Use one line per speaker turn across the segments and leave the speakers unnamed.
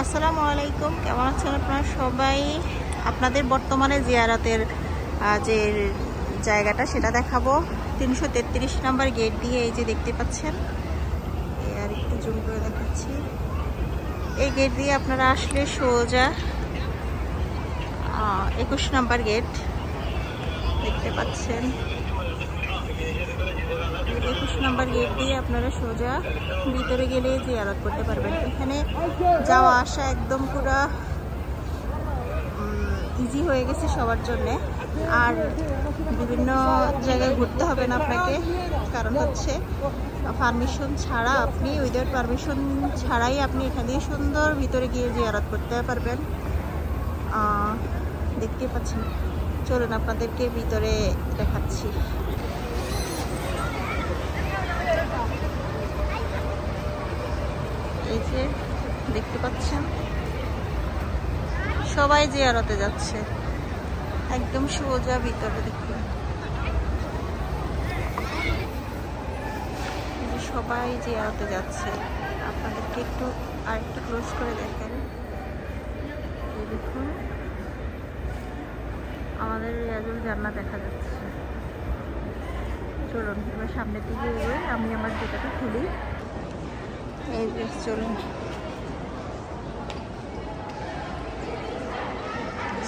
আসসালামু আলাইকুম, কেমন আছেন আপনারা সবাই? আপনাদের বর্তমানে জিয়ারতের যে জায়গাটা সেটা দেখাবো। 333 নম্বর গেট দিয়ে, এই যে দেখতে পাচ্ছেন, আর একটু জুম করে দেখাচ্ছি। এই গেট দিয়ে আপনারা আসলে সোজা 21 নম্বর গেট দেখতে পাচ্ছেন। 21 নম্বর গেট দিয়ে আপনারা সোজা ভিতরে গেলে জিয়ারত করতে পারবেন। এখানে যাওয়া আসা একদম পুরো ইজি হয়ে গেছে সবার জন্যে। আর বিভিন্ন জায়গায় ঘুরতে হবে না আপনাকে, কারণ হচ্ছে পারমিশন ছাড়া, আপনি উইদাউট পারমিশন ছাড়াই আপনি এখান থেকে সুন্দর ভিতরে গিয়ে জিয়ারত করতে পারবেন। দেখতে পাচ্ছেন, চলুন আপনাদেরকে ভিতরে দেখাচ্ছি। এই যে দেখতে পাচ্ছেন, সবাই জিয়ারতে যাচ্ছে একদম সোজা ভিতরে। দেখুন, সবাই জিয়ারতে যাচ্ছে। আপনাদেরকে একটু আরেকটু ক্লোজ করে দেখেন। দেখুন, আমাদের রিয়াজুল জান্নাত দেখা যাচ্ছে। চলুন এবার সামনের দিকে এগোই, আমি আমার জুতাটা খুলি। এই যে চলুন,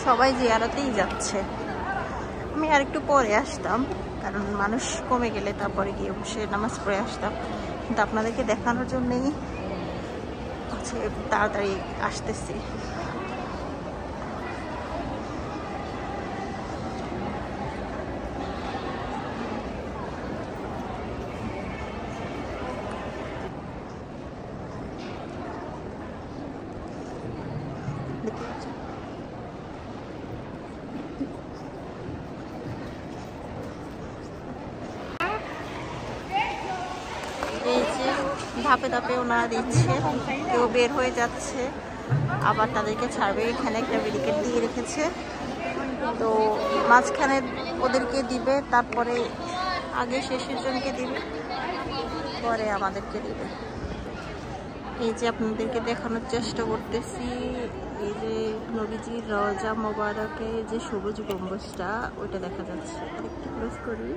সবাই জিয়ারতেই যাচ্ছে। আমি আর একটু পরে আসতাম, কারণ মানুষ কমে গেলে তারপরে গিয়ে বসে নামাজ পড়ে আসতাম, কিন্তু আপনাদেরকে দেখানোর জন্যই হচ্ছে তাড়াতাড়ি আসতেছি। এই যে ধাপে ধাপে ওনারা দিচ্ছে, কেউ বের হয়ে যাচ্ছে, আবার তাদেরকে ছাড়বে। এখানে একটা ব্যারিকেড দিয়ে রেখেছে, তো মাঝখানে ওদেরকে দিবে, তারপরে আগে শেষের জনকে দিবে, পরে আমাদেরকে দিবে। এই যে আপনাদেরকে দেখানোর চেষ্টা করতেছি, এই যে নবীজির রওজা মোবারকে যে সবুজ গম্বুজটা, ওইটা দেখা যাচ্ছে। একটু ক্লোজ করি।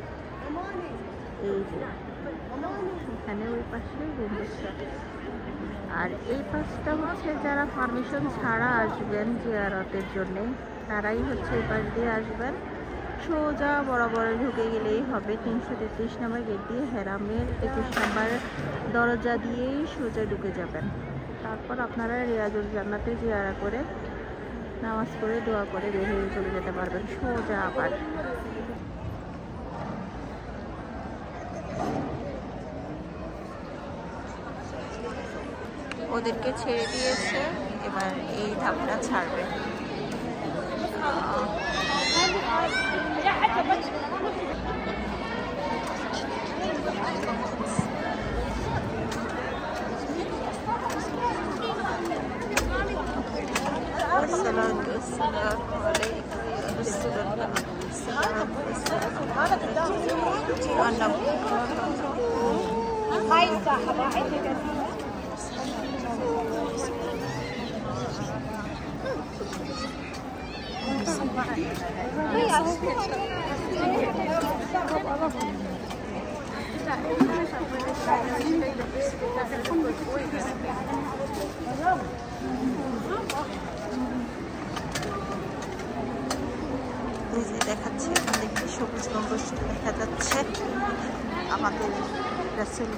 এই যে এখানে ওই পাশে গম্বুজটা, আর এই পাশটা হচ্ছে যারা পারমিশন ছাড়া আসবেন জিয়ারতের জন্য, তারাই হচ্ছে এই পাশ দিয়ে আসবেন। সোজা বরাবর ঢুকে গেলেই হবে 333 নম্বর গেট দিয়ে, হেরামের 21 নম্বর দরজা দিয়েই সোজা ঢুকে যাবেন। তারপর আপনারা রিয়াজুল জান্নাতে জিয়ারা করে নামাজ পড়ে দোয়া করে বের হয়ে চলে যেতে পারবেন সোজা। আবার ওদেরকে ছেড়ে দিয়েছে, এবার এই ধাপটা ছাড়বে। দেখাচ্ছে আমাদেরকে সবুজ গম্বুজটা দেখা যাচ্ছে। আমাদের রাসূল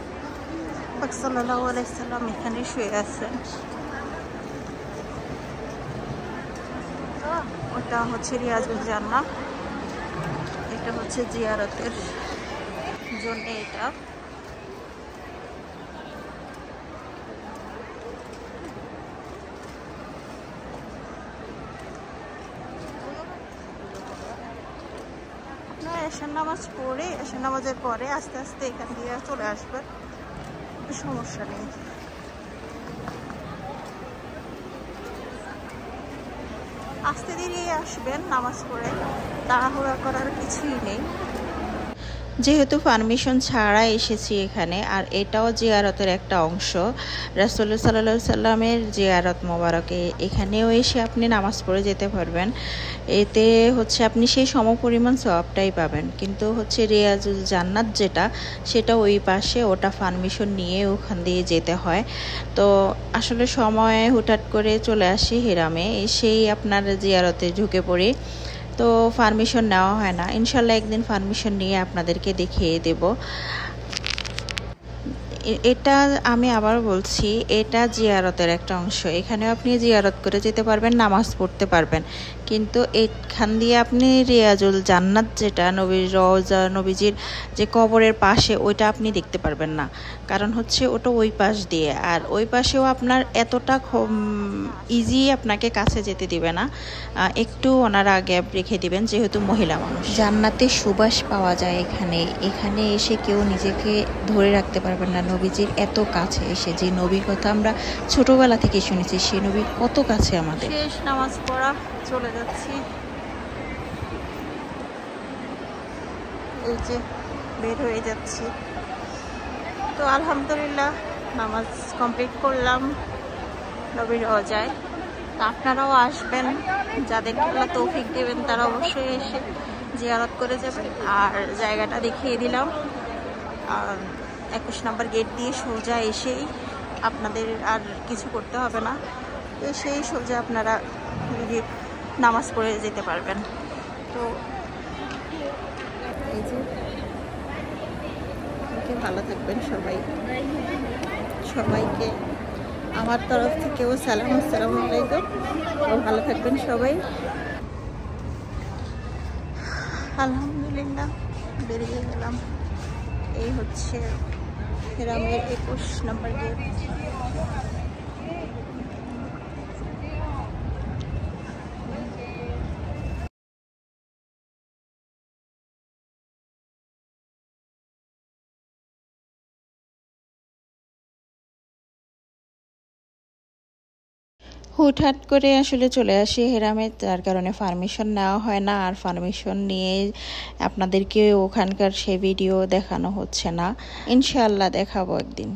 পাক সাল্লাল্লাহু আলাইহি সাল্লাম এখানে শুয়ে আছেন। ওটা হচ্ছে রিয়াজুল জান্নাহ, এটা হচ্ছে জিয়ারতের জন্য। এটা এশার নামাজ পড়ে, এশার নামাজের পরে আস্তে আস্তে এখান দিয়ে চলে আসবেন, সমস্যা নেই। আস্তে ধীরে আসবেন নামাজ পড়ে, তাড়াহুড়া করার কিছুই নেই। যেহেতু পারমিশন ছাড়া এসেছি এখানে, আর এটাও জিয়ারতের একটা অংশ, রাসূল সাল্লাল্লাহু আলাইহি সাল্লামের জিয়ারত মোবারকে, এখানেও এসে আপনি নামাজ পড়ে যেতে পারবেন। এতে হচ্ছে আপনি সেই সমপরিমাণ সওয়াবটাই পাবেন, কিন্তু হচ্ছে রিয়াজুল জান্নাত যেটা, সেটা ওই পাশে, ওটা পারমিশন নিয়ে ওখান দিয়ে যেতে হয়। তো আসলে সময় হুটহাট করে চলে আসি হিরামে, এসেই আপনার জিয়ারতে ঢুকে পড়ি, তো পারমিশন নেওয়া হয় না। ইনশাল্লাহ একদিন পারমিশন নিয়ে আপনাদেরকে দেখিয়ে দেব। এটা আমি আবার বলছি, এটা জিয়ারতের একটা অংশ, এখানেও আপনি জিয়ারত করে যেতে পারবেন, নামাজ পড়তে পারবেন, কিন্তু এখান দিয়ে আপনি রিয়াজুল জান্নাত যেটা নবীর রওজা, নবীজির যে কবরের পাশে, ওইটা আপনি দেখতে পারবেন না, কারণ হচ্ছে ওটা ওই পাশ দিয়ে, আর ওই পাশেও আপনার এতটা ইজি আপনাকে কাছে যেতে দিবে না, একটু ওনারা গ্যাপ রেখে দিবেন, যেহেতু মহিলা মানুষ। জান্নাতে সুবাস পাওয়া যায় এখানে, এখানে এসে কেউ নিজেকে ধরে রাখতে পারবেন না, নবীজির এত কাছে এসে, যে নবীর কথা আমরা ছোটবেলা থেকে শুনেছি, সে নবী কত কাছে আমাদের। শেষ নামাজ পড়া, চলে যাচ্ছি, এই যে বের হয়ে যাচ্ছি। তো আলহামদুলিল্লাহ নামাজ কমপ্লিট করলাম নবীর রওজায়। তো আপনারাও আসবেন, যাদেরকে আল্লাহ তৌফিক দেবেন তারা অবশ্যই এসে জিয়ারত করে যাবেন। আর জায়গাটা দেখিয়ে দিলাম, 21 নম্বর গেট দিয়ে সোজা এসেই আপনাদের আর কিছু করতে হবে না, এসেই সোজা আপনারা নামাজ পড়ে যেতে পারবেন। তো এই যে ভালো থাকবেন সবাই, সবাইকে আমার তরফ থেকেও সালাম, আসসালামু আলাইকুম। ভালো থাকবেন সবাই। আলহামদুলিল্লাহ বেরিয়ে গেলাম, এই হচ্ছে হিরামের 21 নম্বর গেট। হুটহাট করে আসলে চলে আসি হেরামে, তার কারণে পারমিশন নেওয়া হয় না, আর পারমিশন নিয়ে আপনাদেরকে ওখানকার সে ভিডিও দেখানো হচ্ছে না। ইনশাআল্লাহ দেখাবো একদিন।